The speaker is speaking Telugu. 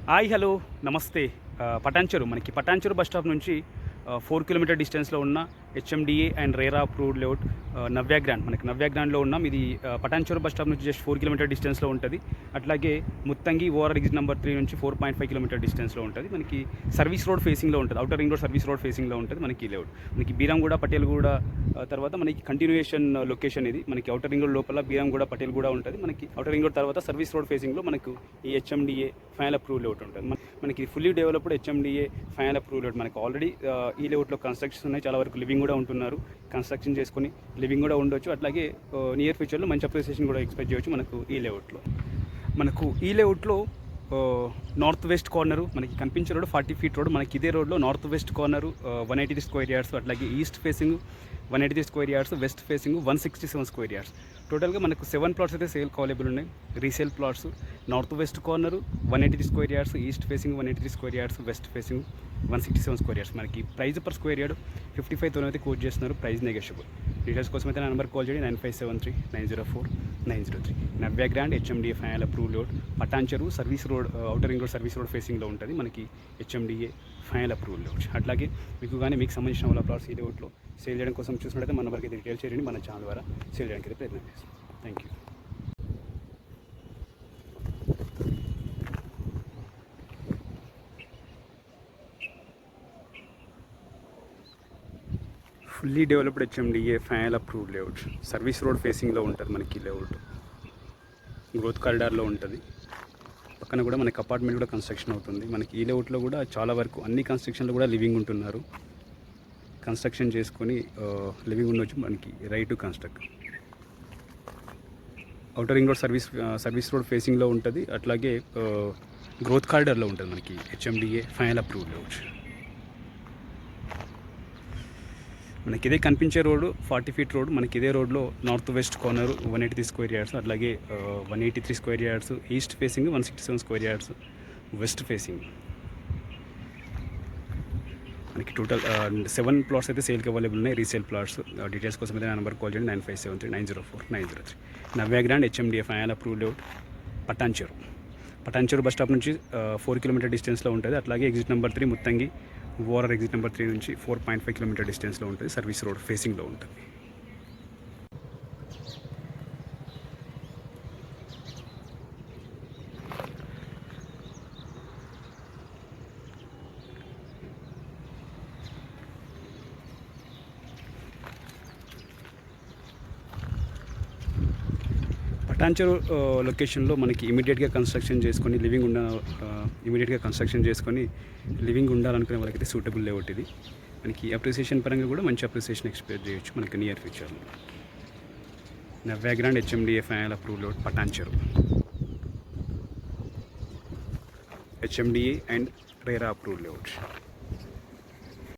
హాయ్ హలో నమస్తే. పటాన్చెరు మనకి పటాన్చెరు బస్ స్టాప్ నుంచి 4 కిలోమీటర్ డిస్టెన్స్లో ఉన్న HMDA and RERA approved layout Navya grand. మనకి నవ్య గ్రాండ్లో ఉన్నాం. ఇది పటాన్చెరు బస్ స్టాప్ నుంచి జస్ట్ 4 కిలోమీటర్ డిస్టెన్స్లో ఉంటుంది. అట్లాగే ముత్తంగి ఓఆర్ ఎగ్జిట్ నెంబర్ 3 నుంచి 4.5 కిలోమీటర్ డిస్టెన్స్లో ఉంటుంది. మనకి సర్వీస్ రోడ్ ఫేసింగ్లో ఉంటుంది. Outer ring road service road ఫేసింగ్లో ఉంటుంది మనకి లేఅవుట్. మనకి బీరంగూడ పటేల్గూడ తర్వాత మనకి కంటిన్యూయేషన్ లొకేషన్ ఇది. మనకి అవుటర్ రింగ్ రోడ్ లోపల బీరంగూడ పటేల్గూడ ఉంటుంది. మనకి అవుటర్ రింగ్ రోడ్ తర్వాత సర్వీస్ రోడ్ ఫేసింగ్లో మనకు ఈ హెచ్ఎండిఏ ఫైనల్ అప్రూవ్ లేఅవుట్ ఉంటుంది. మనకి fully developed HMDA final approve layout. మనకి ఆల్రెడీ ఈ లేఅవుట్లో కన్స్ట్రక్షన్స్ ఉన్నాయి. చాలా వరకు లివింగ్ కూడా ఉంటున్నారు. కన్స్ట్రక్షన్ చేసుకొని లివింగ్ కూడా ఉండొచ్చు. అట్లాగే నియర్ ఫ్యూచర్లో మంచి అప్రిసియేషన్ కూడా ఎక్స్పెక్ట్ చేయవచ్చు మనకు ఈ లేఅవుట్లో. మనకు ఈ లేఅవుట్లో నార్త్ వెస్ట్ కార్నరు మనకి కనిపించే రోడ్ 40 ఫీట్ రోడ్. మనకి ఇదే రోడ్లో north west corner 183 square yards, అట్లాగే east facing 183 square yards, west facing 167 square yards. టోటల్గా మనకు 7 ప్లాట్స్ అయితే సేల్ అవైలబుల్ ఉన్నాయి. Resale plots north west corner 183 square yards, east facing 183 square yards, west facing 167 square yards. మనకి ప్రైస్ పర్ స్క్వేర్ యార్డ్ 55,000 అయితే కోట్ చేస్తున్నారు. Price negotiable. డీటెయిల్స్ కోసం అయితే నా నెంబర్ కాల్ చేయండి 9573-904-903. Navya grand HMDA final approve layout Patancheru service road outer ring road service road ఫేసింగ్లో ఉంటుంది మనకి హెచ్ఎండిఏ ఫైనల్ అప్రూవ్ లేఅవుట్. అట్లాగే మీకు సంబంధించిన వాళ్ళ ప్లాట్స్ ఈ లేఅవుట్లో సేల్ చేయడం కోసం చూసినట్టయితే మన వరకు అయితే డీటెయిల్ చేయండి. మన ఛానల్ ద్వారా సేల్ చేయడానికి అయితే ప్రయత్నం చేస్తాం. Thank you. Fully developed HMDA final approved layout service road ఫేసింగ్లో ఉంటుంది మనకి లేఅవుట్. గ్రోత్ కారిడార్లో ఉంటుంది. పక్కన కూడా మనకి అపార్ట్మెంట్ కూడా కన్స్ట్రక్షన్ అవుతుంది. మనకి ఈ లేఅవుట్లో కూడా చాలా వరకు అన్ని కన్స్ట్రక్షన్లో కూడా లివింగ్ ఉంటున్నారు. కన్స్ట్రక్షన్ చేసుకొని లివింగ్ ఉండొచ్చు. మనకి right to construct. Outer ring road service road ఫేసింగ్లో ఉంటుంది. అట్లాగే గ్రోత్ కారిడార్లో ఉంటుంది మనకి హెచ్ఎండిఏ ఫైనల్ అప్రూవ్డ్ లేఅవుట్. మనకి ఇదే కనిపించే రోడ్డు 40 ఫీట్ రోడ్. మనకి ఇదే రోడ్లో north west corner 183 square yards, అట్లాగే 183 square yards, east facing 167 square yards, west facing. మనకి టోటల్ 7 ప్లాట్స్ అయితే సేల్కి అవైలబుల్ ఉన్నాయి. Resale plots. డీటెయిల్స్ కోసం అయితే నా నెంబర్ కాల్ చేయండి 9573-904-903. Navya grand HMDA final approve layout Patancheru bus stop నుంచి 4 కిలోమీటర్ డిస్టెన్స్లో ఉంటుంది. అట్లాగే exit number 3 Muthangi OR exit number 3 నుంచి 4.5 కిలోమీటర్ డిస్టెన్స్లో ఉంటుంది. సర్వీస్ రోడ్ ఫేసింగ్లో ఉంటుంది. పటాన్చెరు లొకేషన్లో మనకి ఇమీడియట్గా కన్స్ట్రక్షన్ చేసుకొని లివింగ్ ఉండాలనుకునే వాళ్ళకైతే సూటబుల్ లేఅవుట్ ఇది. మనకి అప్రిసియేషన్ పరంగా కూడా మంచి అప్రిసియేషన్ ఎక్స్పెక్ట్ చేయొచ్చు మనకి నియర్ ఫ్యూచర్లో. Navya grand HMDA final approve layout Patancheru HMDA and RERA approve layout.